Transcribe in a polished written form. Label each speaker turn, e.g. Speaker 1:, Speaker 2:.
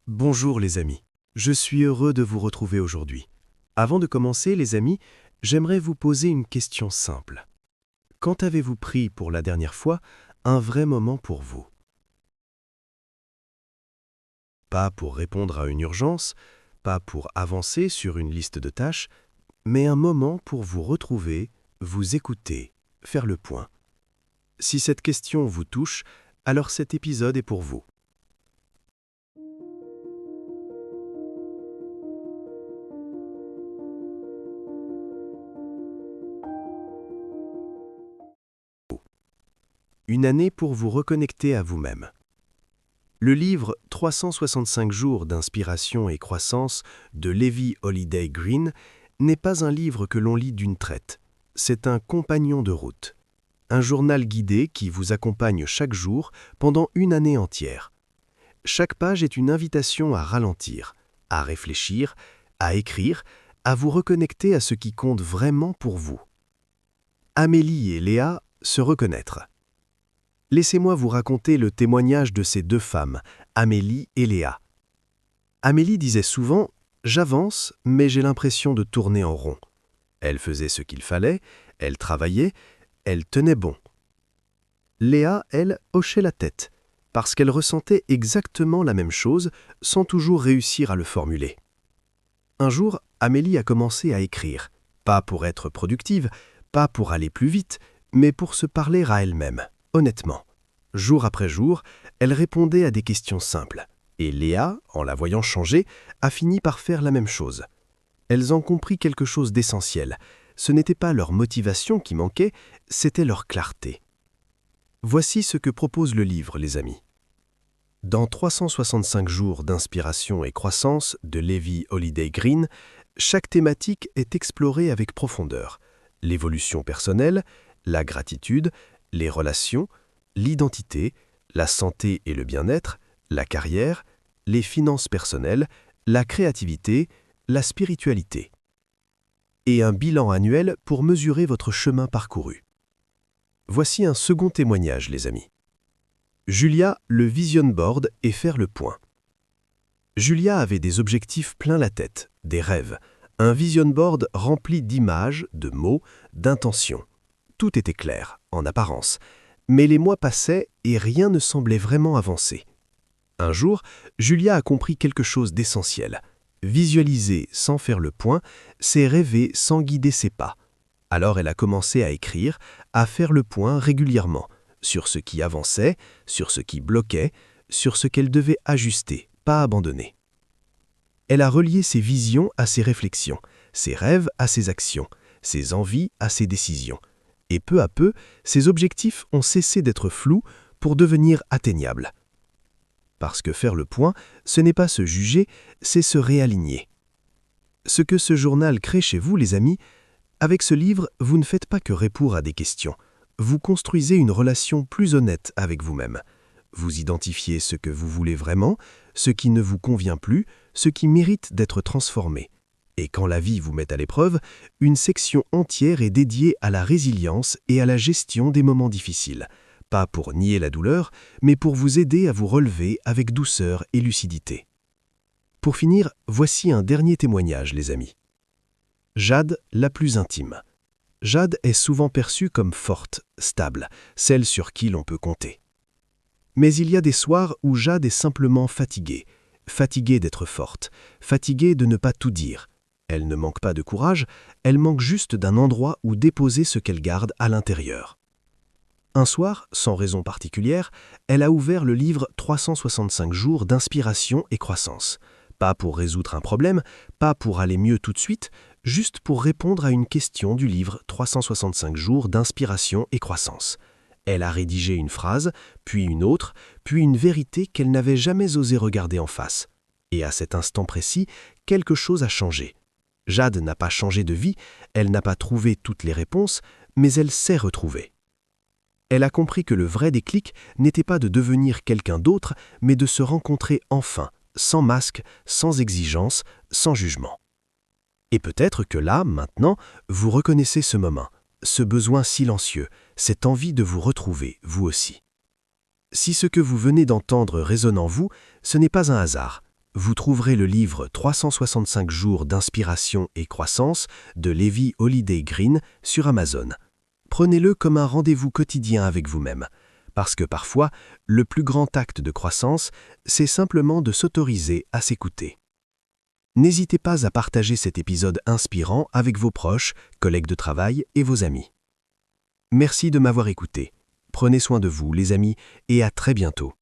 Speaker 1: Bonjour les amis, je suis heureux de vous retrouver aujourd'hui. Avant de commencer les amis, j'aimerais vous poser une question simple. Quand avez-vous pris pour la dernière fois un vrai moment pour vous? Pas pour répondre à une urgence, pas pour avancer sur une liste de tâches, mais un moment pour vous retrouver, vous écouter, faire le point. Si cette question vous touche, alors cet épisode est pour vous. Une année pour vous reconnecter à vous-même. Le livre 365 jours d'inspiration et croissance de Levi Holiday Green n'est pas un livre que l'on lit d'une traite. C'est un compagnon de route. Un journal guidé qui vous accompagne chaque jour pendant une année entière. Chaque page est une invitation à ralentir, à réfléchir, à écrire, à vous reconnecter à ce qui compte vraiment pour vous. Amélie et Léa se reconnaître. Laissez-moi vous raconter le témoignage de ces deux femmes, Amélie et Léa. Amélie disait souvent « J'avance, mais j'ai l'impression de tourner en rond ». Elle faisait ce qu'il fallait, elle travaillait, elle tenait bon. Léa, elle, hochait la tête, parce qu'elle ressentait exactement la même chose sans toujours réussir à le formuler. Un jour, Amélie a commencé à écrire, pas pour être productive, pas pour aller plus vite, mais pour se parler à elle-même. Honnêtement, jour après jour, elle répondait à des questions simples. Et Léa, en la voyant changer, a fini par faire la même chose. Elles ont compris quelque chose d'essentiel. Ce n'était pas leur motivation qui manquait, c'était leur clarté. Voici ce que propose le livre, les amis. Dans 365 jours d'inspiration et croissance de Levi Holiday Green, chaque thématique est explorée avec profondeur. L'évolution personnelle, la gratitude, les relations, l'identité, la santé et le bien-être, la carrière, les finances personnelles, la créativité, la spiritualité. Et un bilan annuel pour mesurer votre chemin parcouru. Voici un second témoignage, les amis. Julia, le vision board et faire le point. Julia avait des objectifs plein la tête, des rêves, un vision board rempli d'images, de mots, d'intentions. Tout était clair, en apparence, mais les mois passaient et rien ne semblait vraiment avancer. Un jour, Julia a compris quelque chose d'essentiel. Visualiser sans faire le point, c'est rêver sans guider ses pas. Alors elle a commencé à écrire, à faire le point régulièrement, sur ce qui avançait, sur ce qui bloquait, sur ce qu'elle devait ajuster, pas abandonner. Elle a relié ses visions à ses réflexions, ses rêves à ses actions, ses envies à ses décisions. Et peu à peu, ses objectifs ont cessé d'être flous pour devenir atteignables. Parce que faire le point, ce n'est pas se juger, c'est se réaligner. Ce que ce journal crée chez vous, les amis, avec ce livre, vous ne faites pas que répondre à des questions. Vous construisez une relation plus honnête avec vous-même. Vous identifiez ce que vous voulez vraiment, ce qui ne vous convient plus, ce qui mérite d'être transformé. Et quand la vie vous met à l'épreuve, une section entière est dédiée à la résilience et à la gestion des moments difficiles. Pas pour nier la douleur, mais pour vous aider à vous relever avec douceur et lucidité. Pour finir, voici un dernier témoignage, les amis. Jade, la plus intime. Jade est souvent perçue comme forte, stable, celle sur qui l'on peut compter. Mais il y a des soirs où Jade est simplement fatiguée d'être forte, fatiguée de ne pas tout dire. Elle ne manque pas de courage, elle manque juste d'un endroit où déposer ce qu'elle garde à l'intérieur. Un soir, sans raison particulière, elle a ouvert le livre 365 jours d'inspiration et croissance. Pas pour résoudre un problème, pas pour aller mieux tout de suite, juste pour répondre à une question du livre 365 jours d'inspiration et croissance. Elle a rédigé une phrase, puis une autre, puis une vérité qu'elle n'avait jamais osé regarder en face. Et à cet instant précis, quelque chose a changé. Jade n'a pas changé de vie, elle n'a pas trouvé toutes les réponses, mais elle s'est retrouvée. Elle a compris que le vrai déclic n'était pas de devenir quelqu'un d'autre, mais de se rencontrer enfin, sans masque, sans exigence, sans jugement. Et peut-être que là, maintenant, vous reconnaissez ce moment, ce besoin silencieux, cette envie de vous retrouver, vous aussi. Si ce que vous venez d'entendre résonne en vous, ce n'est pas un hasard. vous trouverez le livre 365 jours d'inspiration et croissance de Levi Holiday Green sur Amazon. Prenez-le comme un rendez-vous quotidien avec vous-même, parce que parfois, le plus grand acte de croissance, c'est simplement de s'autoriser à s'écouter. N'hésitez pas à partager cet épisode inspirant avec vos proches, collègues de travail et vos amis. Merci de m'avoir écouté. Prenez soin de vous, les amis, et à très bientôt.